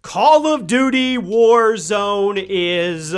Call of Duty Warzone is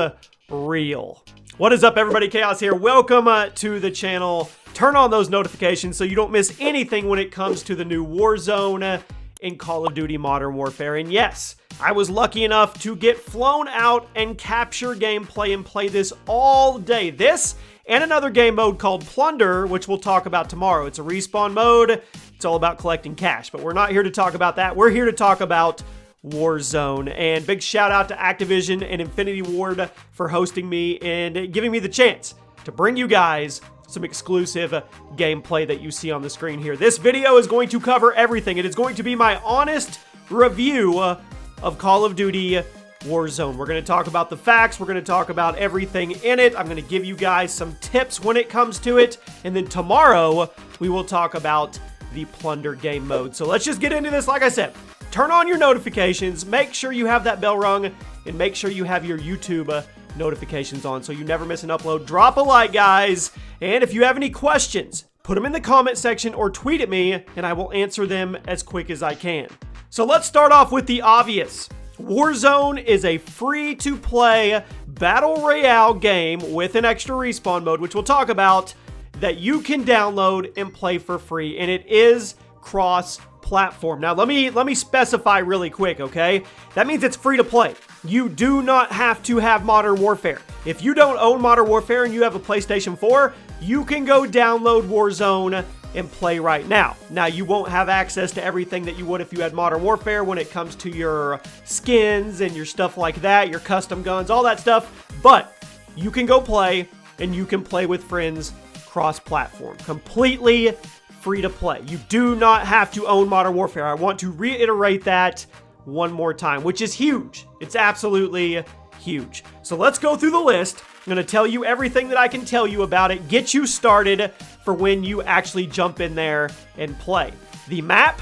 real. What is up, everybody? Chaos here. Welcome to the channel. Turn on those notifications so you don't miss anything when it comes to the new Warzone in Call of Duty Modern Warfare. And yes, I was lucky enough to get flown out and capture gameplay and play this all day. This and another game mode called Plunder, which we'll talk about tomorrow. It's a respawn mode. It's all about collecting cash, but we're not here to talk about that. We're here to talk about Warzone. And big shout out to Activision and Infinity Ward for hosting me and giving me the chance to bring you guys some exclusive gameplay that you see on the screen here. This video is going to cover everything. It is going to be my honest review of Call of Duty Warzone. We're going to talk about the facts. We're going to talk about everything in it. I'm going to give you guys some tips when it comes to it. And then tomorrow, we will talk about the Plunder game mode. So let's just get into this. Like I said, turn on your notifications. Make sure you have that bell rung. And make sure you have your YouTube notifications on so you never miss an upload. Drop a like, guys. And if you have any questions, put them in the comment section or tweet at me, and I will answer them as quick as I can. So let's start off with the obvious. Warzone is a free-to-play battle royale game with an extra respawn mode, which we'll talk about, that you can download and play for free, and it is cross-platform. Now, let me specify really quick, okay? That means it's free to play. You do not have to have Modern Warfare. If you don't own Modern Warfare and you have a PlayStation 4, you can go download Warzone and play right now. Now, you won't have access to everything that you would if you had Modern Warfare when it comes to your skins and your stuff like that, your custom guns, all that stuff, but you can go play, and you can play with friends cross-platform. Completely free to play. You do not have to own Modern Warfare. I want to reiterate that one more time, which is huge. It's absolutely huge. So let's go through the list. I'm going to tell you everything that I can tell you about it, get you started for when you actually jump in there and play. The map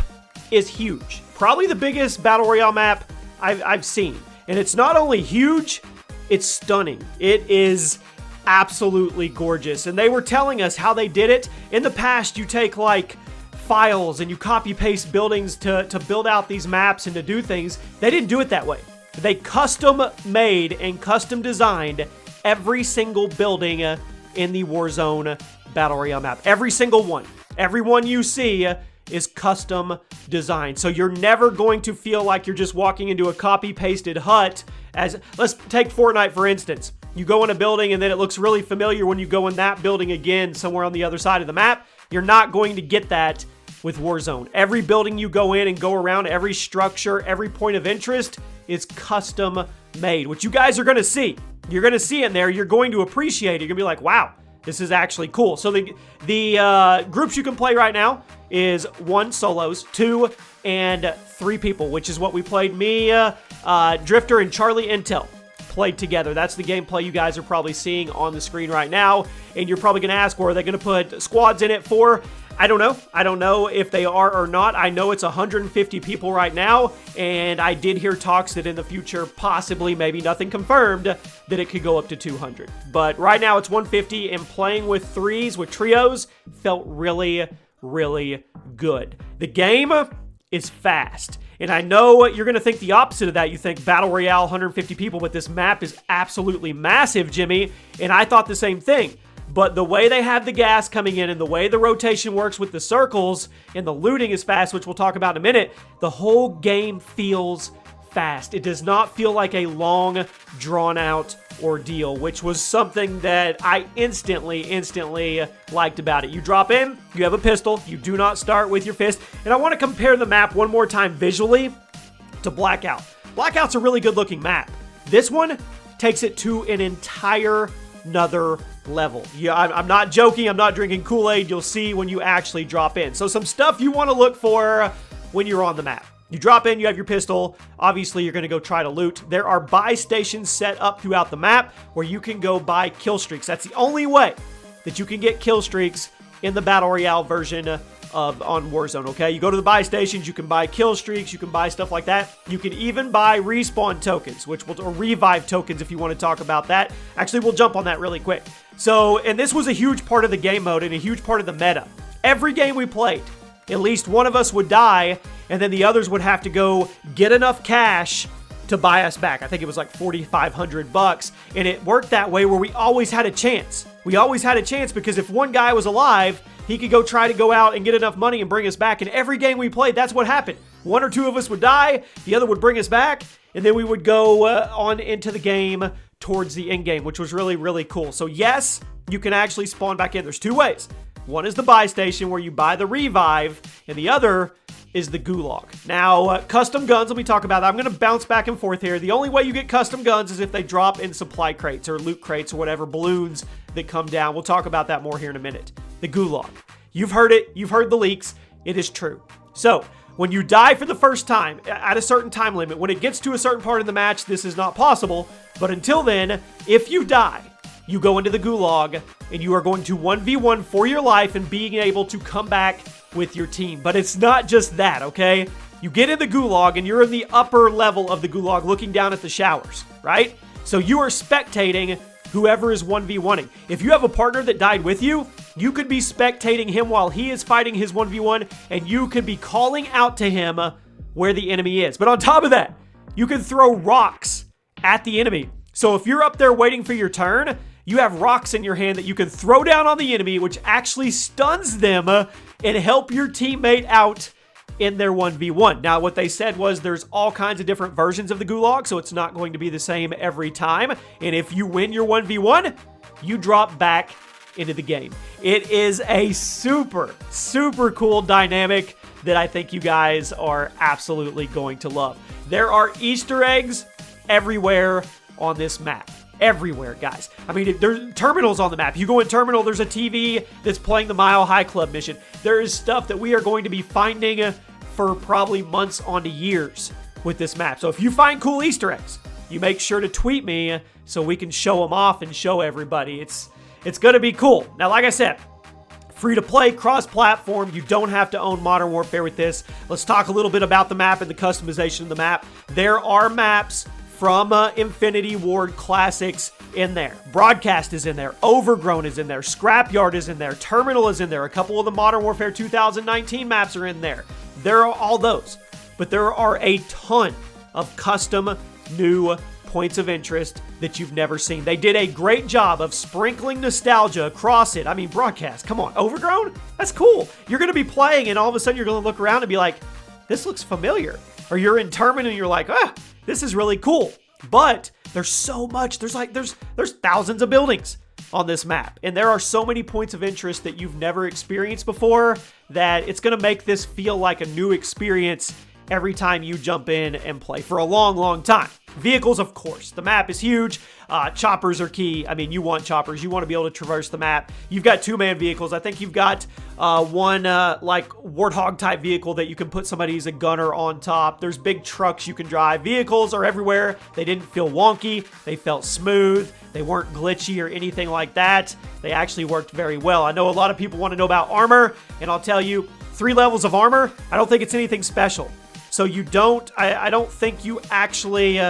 is huge. Probably the biggest Battle Royale map I've seen. And it's not only huge, it's stunning. It is absolutely gorgeous. And they were telling us how they did it. In the past, you take like files and you copy paste buildings to build out these maps and to do things. They didn't do it that way. They custom made and custom designed every single building in the Warzone Battle Royale map. Every single one. Every one you see is custom designed. So you're never going to feel like you're just walking into a copy-pasted hut. Let's take Fortnite, for instance. You go in a building and then it looks really familiar when you go in that building again somewhere on the other side of the map. You're not going to get that with Warzone. Every building you go in and go around, every structure, every point of interest is custom made, which you guys are going to see. You're going to see it there. You're going to appreciate it. You're going to be like, wow, this is actually cool. So the groups you can play right now is 1 solos, 2 and 3 people, which is what we played. Me, Drifter, and Charlie Intel played together. That's the gameplay you guys are probably seeing on the screen right now. And you're probably going to ask, well, are they going to put squads in it for? I don't know. I don't know if they are or not. I know it's 150 people right now, and I did hear talks that in the future, possibly, maybe nothing confirmed, that it could go up to 200. But right now it's 150, and playing with threes, with trios, felt really, really good. The game is fast. And I know you're going to think the opposite of that. You think Battle Royale, 150 people, but this map is absolutely massive, Jimmy. And I thought the same thing. But the way they have the gas coming in and the way the rotation works with the circles and the looting is fast, which we'll talk about in a minute, the whole game feels fast. It does not feel like a long, drawn-out ordeal, which was something that I instantly liked about it. You drop in, you have a pistol, you do not start with your fist, and I want to compare the map one more time visually to Blackout. Blackout's a really good-looking map. This one takes it to an entire another level. Yeah, I'm not joking. I'm not drinking Kool-Aid. You'll see when you actually drop in. So some stuff you want to look for when you're on the map. You drop in, you have your pistol. Obviously, you're going to go try to loot. There are buy stations set up throughout the map where you can go buy kill streaks. That's the only way that you can get kill streaks in the Battle Royale version on Warzone, okay? You go to the buy stations, you can buy kill streaks, you can buy stuff like that. You can even buy respawn tokens, or revive tokens if you want to talk about that. Actually, we'll jump on that really quick. So, and this was a huge part of the game mode and a huge part of the meta. Every game we played, at least one of us would die, and then the others would have to go get enough cash to buy us back. I think it was like 4,500 bucks, and it worked that way where we always had a chance. We always had a chance because if one guy was alive, he could go try to go out and get enough money and bring us back. And every game we played, that's what happened. One or two of us would die, the other would bring us back, and then we would go on into the game towards the end game, which was really, really cool. So yes, you can actually spawn back in. There's two ways. One is the buy station where you buy the revive, and the other is the gulag. Now, custom guns, let me talk about that. I'm going to bounce back and forth here. The only way you get custom guns is if they drop in supply crates or loot crates or whatever, balloons that come down. We'll talk about that more here in a minute. The gulag. You've heard it. You've heard the leaks. It is true. So, when you die for the first time at a certain time limit, when it gets to a certain part of the match, this is not possible. But until then, if you die, you go into the gulag and you are going to 1v1 for your life and being able to come back with your team. But it's not just that, okay? You get in the gulag and you're in the upper level of the gulag looking down at the showers, right? So you are spectating whoever is 1v1ing. If you have a partner that died with you, you could be spectating him while he is fighting his 1v1, and you could be calling out to him where the enemy is. But on top of that, you can throw rocks at the enemy. So if you're up there waiting for your turn, you have rocks in your hand that you can throw down on the enemy, which actually stuns them and help your teammate out in their 1v1. Now, what they said was there's all kinds of different versions of the gulag, so it's not going to be the same every time. And if you win your 1v1, you drop back into the game. It is a super, super cool dynamic that I think you guys are absolutely going to love. There are Easter eggs everywhere on this map. Everywhere, guys. I mean, there's terminals on the map. You go in terminal, there's a TV that's playing the Mile High Club mission. There is stuff that we are going to be finding for probably months on to years with this map. So if you find cool Easter eggs, you make sure to tweet me so we can show them off and show everybody. It's going to be cool. Now, like I said, free to play, cross-platform. You don't have to own Modern Warfare with this. Let's talk a little bit about the map and the customization of the map. There are maps from Infinity Ward Classics in there. Broadcast is in there. Overgrown is in there. Scrapyard is in there. Terminal is in there. A couple of the Modern Warfare 2019 maps are in there. There are all those. But there are a ton of custom new points of interest that you've never seen. They did a great job of sprinkling nostalgia across it. I mean, Broadcast, come on. Overgrown? That's cool. You're going to be playing and all of a sudden you're going to look around and be like, this looks familiar. Or you're in Terminal and you're like, this is really cool. But there's so much. There's thousands of buildings on this map. And there are so many points of interest that you've never experienced before that it's going to make this feel like a new experience every time you jump in and play for a long, long time. Vehicles, of course. The map is huge. Choppers are key. I mean, you want choppers. You want to be able to traverse the map. You've got two-man vehicles. I think you've got one like Warthog-type vehicle that you can put somebody as a gunner on top. There's big trucks you can drive. Vehicles are everywhere. They didn't feel wonky. They felt smooth. They weren't glitchy or anything like that. They actually worked very well. I know a lot of people want to know about armor, and I'll tell you, 3 levels of armor, I don't think it's anything special. So you don't, I don't think you actually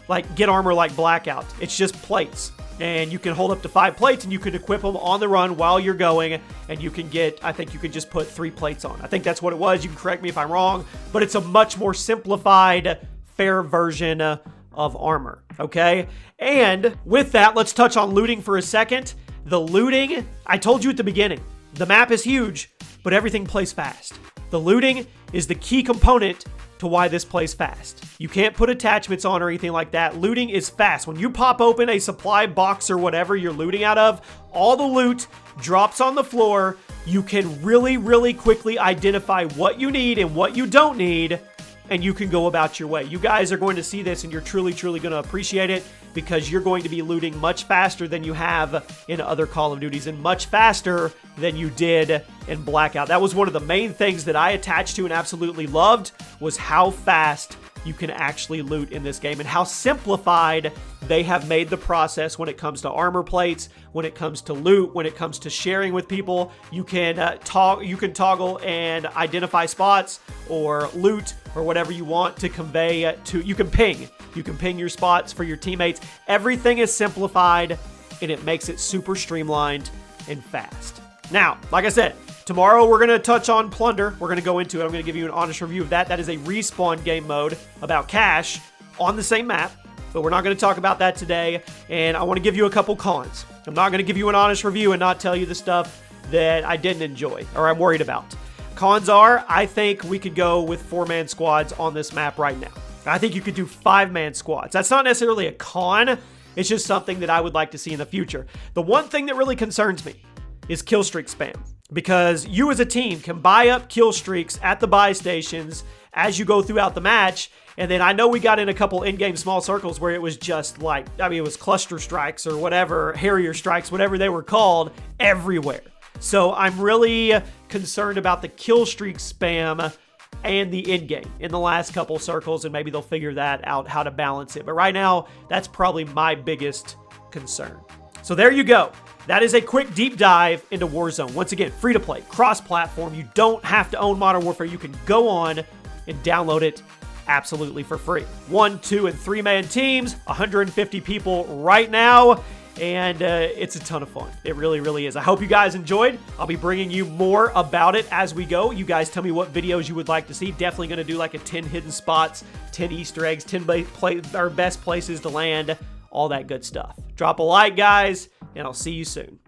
like get armor like Blackout. It's just plates. And you can hold up to 5 plates and you can equip them on the run while you're going. And you can get, I think you can just put 3 plates on. I think that's what it was. You can correct me if I'm wrong. But it's a much more simplified, fair version of armor. Okay? And with that, let's touch on looting for a second. The looting, I told you at the beginning, the map is huge, but everything plays fast. The looting is the key component to why this plays fast. You can't put attachments on or anything like that. Looting is fast. When you pop open a supply box or whatever you're looting out of, all the loot drops on the floor. You can really, really quickly identify what you need and what you don't need, and you can go about your way. You guys are going to see this and you're truly, truly going to appreciate it because you're going to be looting much faster than you have in other Call of Duties and much faster than you did in Blackout. That was one of the main things that I attached to and absolutely loved was how fast you can actually loot in this game and how simplified they have made the process when it comes to armor plates, when it comes to loot, when it comes to sharing with people. You can toggle and identify spots or loot or whatever you want to convey to. You can ping your spots for your teammates. Everything is simplified and it makes it super streamlined and fast. Now, like I said, tomorrow we're going to touch on Plunder. We're going to go into it. I'm going to give you an honest review of that. That is a respawn game mode about cash. on the same map, but we're not going to talk about that today, and I want to give you a couple cons. I'm not going to give you an honest review and not tell you the stuff that I didn't enjoy or I'm worried about. Cons are, I think we could go with 4-man squads on this map right now. I think you could do 5-man squads. That's not necessarily a con, it's just something that I would like to see in the future. The one thing that really concerns me is kill streak spam, because you as a team can buy up kill streaks at the buy stations as you go throughout the match. And then I know we got in a couple in-game small circles where it was just like, I mean, it was cluster strikes or whatever, Harrier strikes, whatever they were called, everywhere. So I'm really concerned about the kill streak spam and the in-game in the last couple circles, and maybe they'll figure that out, how to balance it. But right now, that's probably my biggest concern. So there you go. That is a quick deep dive into Warzone. Once again, free to play, cross-platform. You don't have to own Modern Warfare. You can go on and download it absolutely for free. 1, 2, and 3-man teams, 150 people right now, and it's a ton of fun. It really, really is. I hope you guys enjoyed. I'll be bringing you more about it as we go. You guys tell me what videos you would like to see. Definitely going to do like a 10 hidden spots, 10 Easter eggs, 10 best places to land, all that good stuff. Drop a like, guys, and I'll see you soon.